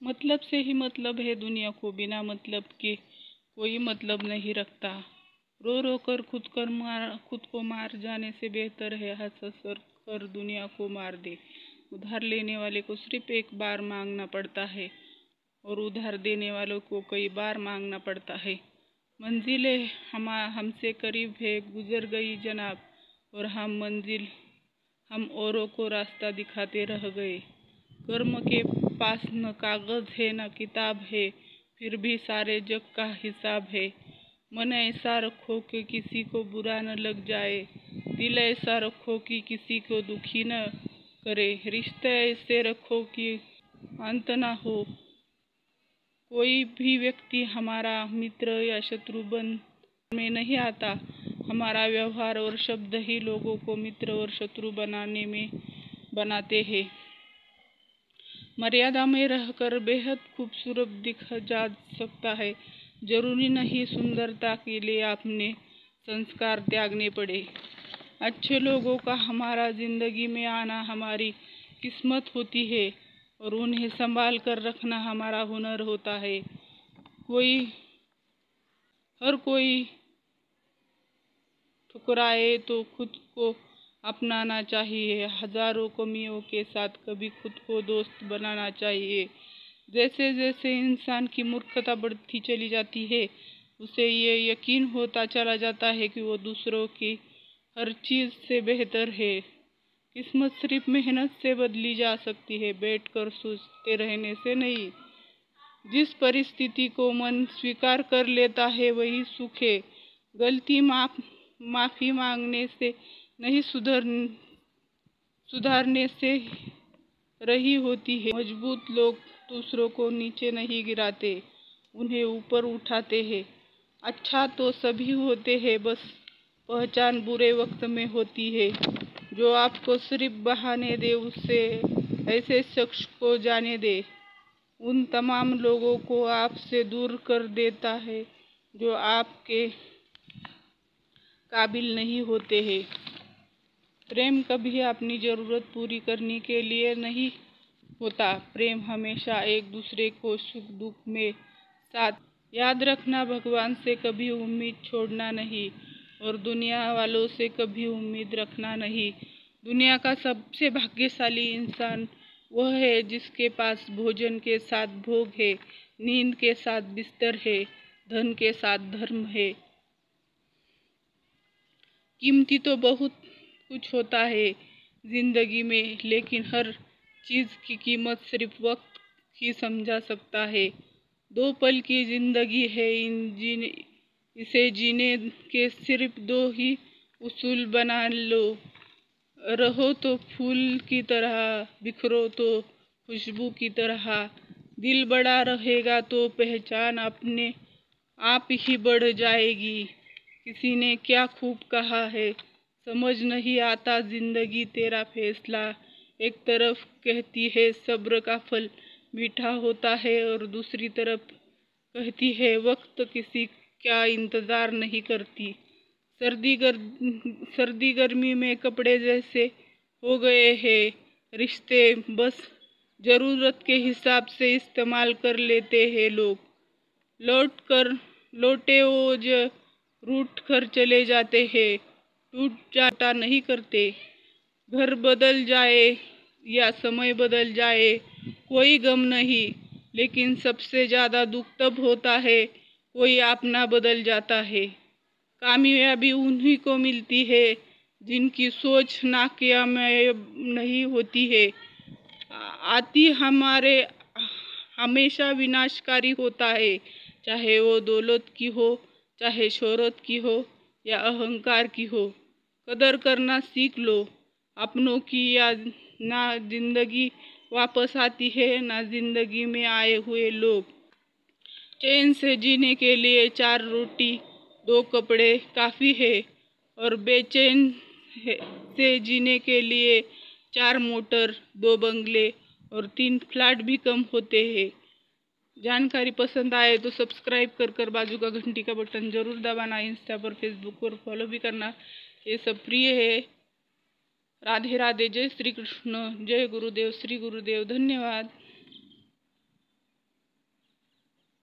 मतलब से ही मतलब है दुनिया को, बिना मतलब के कोई मतलब नहीं रखता। रो रो कर खुद को मार जाने से बेहतर है हंस हंस कर दुनिया को मार दे। उधार लेने वाले को सिर्फ एक बार मांगना पड़ता है और उधार देने वालों को कई बार मांगना पड़ता है। मंजिलें हमसे करीब है गुजर गई जनाब, और हम औरों को रास्ता दिखाते रह गए। कर्म के पास न कागज है न किताब है, फिर भी सारे जग का हिसाब है। मन ऐसा रखो कि किसी को बुरा न लग जाए, दिल ऐसा रखो कि किसी को दुखी न करे, रिश्ते ऐसे रखो कि अंत न हो। कोई भी व्यक्ति हमारा मित्र या शत्रु बन में नहीं आता। हमारा व्यवहार और शब्द ही लोगों को मित्र और शत्रु बनाते हैं। मर्यादा में रहकर बेहद खूबसूरत दिखा जा सकता है। जरूरी नहीं सुंदरता के लिए अपने संस्कार त्यागने पड़े। अच्छे लोगों का हमारा जिंदगी में आना हमारी किस्मत होती है और उन्हें संभाल कर रखना हमारा हुनर होता है। हर कोई ठुकराए तो खुद को अपनाना चाहिए। हजारों कमियों के साथ कभी खुद को दोस्त बनाना चाहिए। जैसे जैसे इंसान की मूर्खता बढ़ती चली जाती है, उसे ये यकीन होता चला जाता है कि वो दूसरों की हर चीज से बेहतर है। किस्मत सिर्फ मेहनत से बदली जा सकती है, बैठकर सोचते रहने से नहीं। जिस परिस्थिति को मन स्वीकार कर लेता है वही सुख है। गलती माफी मांगने से नहीं, सुधारने से रही होती है। मजबूत लोग दूसरों को नीचे नहीं गिराते, उन्हें ऊपर उठाते हैं। अच्छा तो सभी होते हैं, बस पहचान बुरे वक्त में होती है। जो आपको सिर्फ बहाने दे, उससे ऐसे शख्स को जाने दे। उन तमाम लोगों को आपसे दूर कर देता है जो आपके काबिल नहीं होते हैं। प्रेम कभी अपनी जरूरत पूरी करने के लिए नहीं होता। प्रेम हमेशा एक दूसरे को सुख दुख में साथ। याद रखना, भगवान से कभी उम्मीद छोड़ना नहीं और दुनिया वालों से कभी उम्मीद रखना नहीं। दुनिया का सबसे भाग्यशाली इंसान वह है जिसके पास भोजन के साथ भोग है, नींद के साथ बिस्तर है, धन के साथ धर्म है। कीमती तो बहुत कुछ होता है जिंदगी में, लेकिन हर चीज की कीमत सिर्फ वक्त ही समझा सकता है। 2 पल की जिंदगी है, इसे जीने के सिर्फ 2 ही उसूल बना लो। रहो तो फूल की तरह, बिखरो तो खुशबू की तरह। दिल बड़ा रहेगा तो पहचान अपने आप ही बढ़ जाएगी। किसी ने क्या खूब कहा है, समझ नहीं आता जिंदगी तेरा फैसला। एक तरफ कहती है सब्र का फल मीठा होता है और दूसरी तरफ कहती है वक्त किसी का इंतजार नहीं करती। सर्दी गर्मी में कपड़े जैसे हो गए हैं रिश्ते, बस जरूरत के हिसाब से इस्तेमाल कर लेते हैं लोग। लौटे ओज रूठ कर चले जाते हैं, टूट जाता नहीं करते। घर बदल जाए या समय बदल जाए कोई गम नहीं, लेकिन सबसे ज्यादा दुख तब होता है कोई अपना बदल जाता है। कामयाबी उन्हीं को मिलती है जिनकी सोच नाकामयाब नहीं होती है। आती हमारे हमेशा विनाशकारी होता है, चाहे वो दौलत की हो, चाहे शोहरत की हो या अहंकार की हो। कदर करना सीख लो अपनों की, या ना जिंदगी वापस आती है ना जिंदगी में आए हुए लोग। चैन से जीने के लिए 4 रोटी 2 कपड़े काफ़ी है, और बेचैन से जीने के लिए 4 मोटर 2 बंगले और 3 फ्लैट भी कम होते हैं। जानकारी पसंद आए तो सब्सक्राइब कर बाजू का घंटी का बटन जरूर दबाना। इंस्टा पर फेसबुक पर फॉलो भी करना। ये सब प्रिय है। राधे राधे, जय श्री कृष्ण, जय गुरुदेव, श्री गुरुदेव, धन्यवाद।